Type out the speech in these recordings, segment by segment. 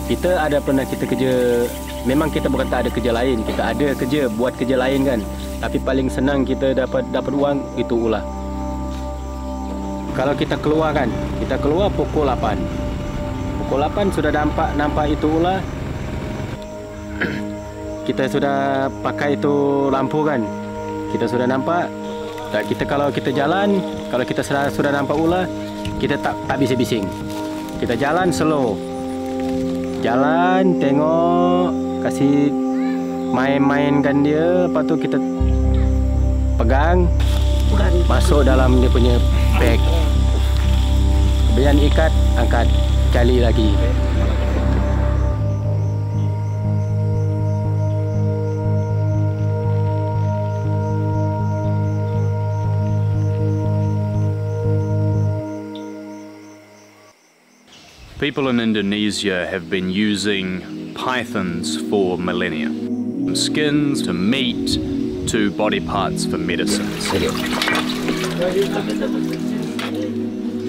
Kita ada pernah kita kerja, memang kita bukan tak ada kerja lain, kita ada kerja, buat kerja lain kan. Tapi paling senang kita dapat uang itu ulah. Kalau kita keluar kan, kita keluar pukul 8. Pukul 8 sudah nampak itu ulah. Kita sudah pakai itu lampu kan. Kita sudah nampak. Dan kalau kita jalan, kalau kita sudah nampak ulah, kita tak bising-bising. Kita jalan slow. Jalan, tengok, kasih main-mainkan dia, lepas tu kita pegang, masuk dalam dia punya bag. Kemudian ikat, angkat, cali lagi. People in Indonesia have been using pythons for millennia. From skins to meat to body parts for medicines.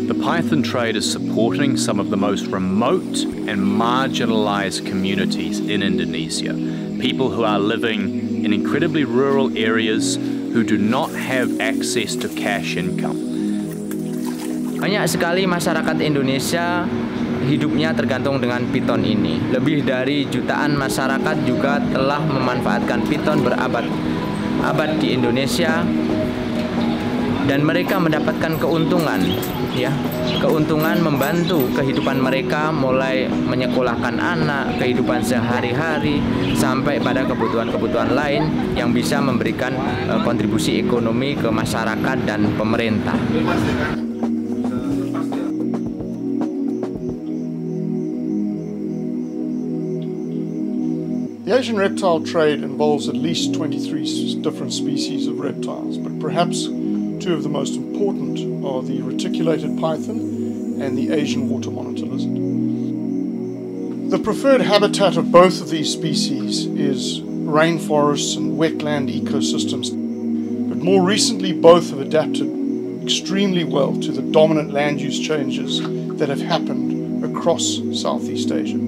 The python trade is supporting some of the most remote and marginalized communities in Indonesia. People who are living in incredibly rural areas who do not have access to cash income. Banyak sekali masyarakat Indonesia hidupnya tergantung dengan piton ini. Lebih dari jutaan masyarakat juga telah memanfaatkan piton berabad-abad di Indonesia dan mereka mendapatkan keuntungan, ya. Keuntungan membantu kehidupan mereka mulai menyekolahkan anak, kehidupan sehari-hari sampai pada kebutuhan-kebutuhan lain yang bisa memberikan kontribusi ekonomi ke masyarakat dan pemerintah. The Asian reptile trade involves at least 23 different species of reptiles, but perhaps two of the most important are the reticulated python and the Asian water monitor lizard. The preferred habitat of both of these species is rainforests and wetland ecosystems, but more recently both have adapted extremely well to the dominant land use changes that have happened across Southeast Asia.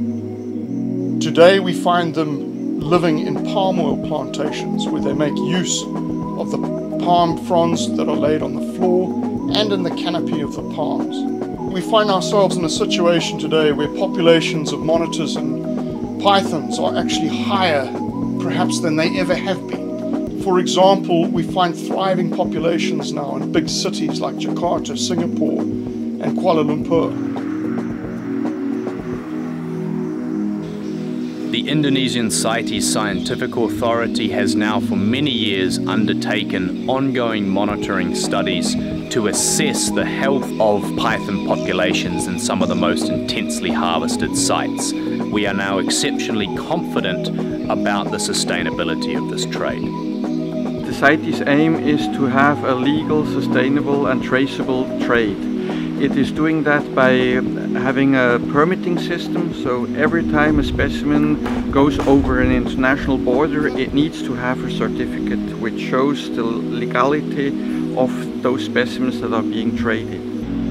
Today we find them living in palm oil plantations where they make use of the palm fronds that are laid on the floor and in the canopy of the palms. We find ourselves in a situation today where populations of monitors and pythons are actually higher perhaps than they ever have been. For example, we find thriving populations now in big cities like Jakarta, Singapore and Kuala Lumpur. The Indonesian CITES Scientific Authority has now for many years undertaken ongoing monitoring studies to assess the health of python populations in some of the most intensely harvested sites. We are now exceptionally confident about the sustainability of this trade. The CITES aim is to have a legal, sustainable and traceable trade. It is doing that by having a permitting system, so every time a specimen goes over an international border, it needs to have a certificate which shows the legality of those specimens that are being traded.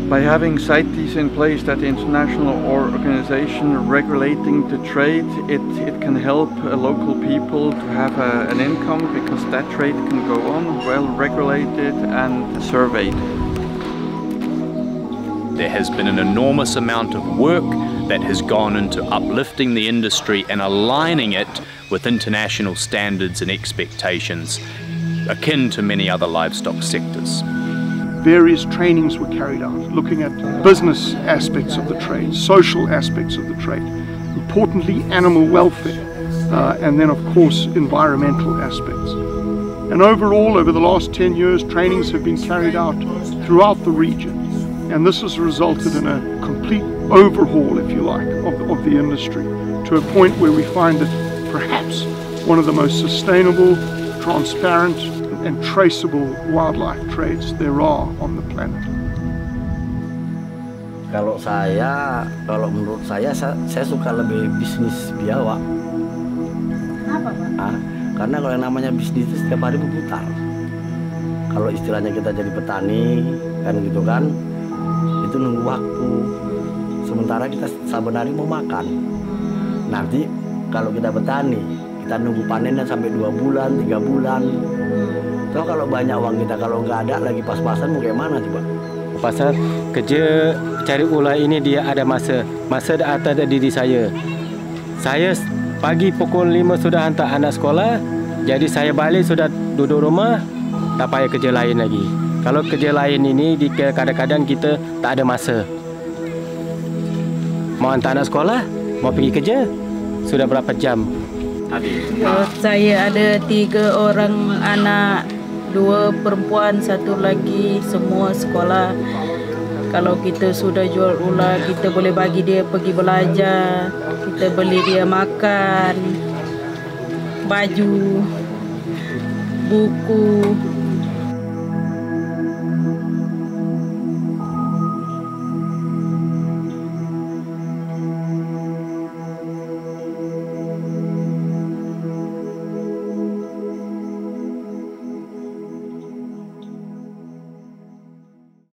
By having CITES in place, that international organization regulating the trade, it can help local people to have an income, because that trade can go on well regulated and surveyed. There has been an enormous amount of work that has gone into uplifting the industry and aligning it with international standards and expectations, akin to many other livestock sectors. Various trainings were carried out, looking at business aspects of the trade, social aspects of the trade, importantly animal welfare, and then of course environmental aspects. And overall, over the last 10 years, trainings have been carried out throughout the region. And this has resulted in a complete overhaul, if you like, of the industry, to a point where we find it perhaps one of the most sustainable, transparent and traceable wildlife trades there are on the planet. Kalau menurut saya suka lebih bisnis biawak. Kenapa, Pak? Karena kalau yang namanya bisnis itu setiap hari berputar. Kalau istilahnya kita jadi petani, kan gitu kan, itu nunggu waktu. Sementara kita saben hari mau makan. Nanti kalau kita petani, kita nunggu panennya sampai 2 bulan, 3 bulan. Toh kalau banyak uang kita, kalau nggak ada lagi pas-pasan mau kayak mana coba? Pasal kerja cari ular ini dia ada masa. Masa ada diri saya. Saya pagi pukul 5 sudah hantar anak sekolah. Jadi saya balik sudah duduk rumah, tak payah kerja lain lagi. Kalau kerja lain ini kadang-kadang kita tak ada masa. Mau hantar anak sekolah, mau pergi kerja, sudah berapa jam tadi? Saya ada 3 orang anak, 2 perempuan, 1 lagi, semua sekolah. Kalau kita sudah jual ular, kita boleh bagi dia pergi belajar, kita beli dia makan, baju, buku.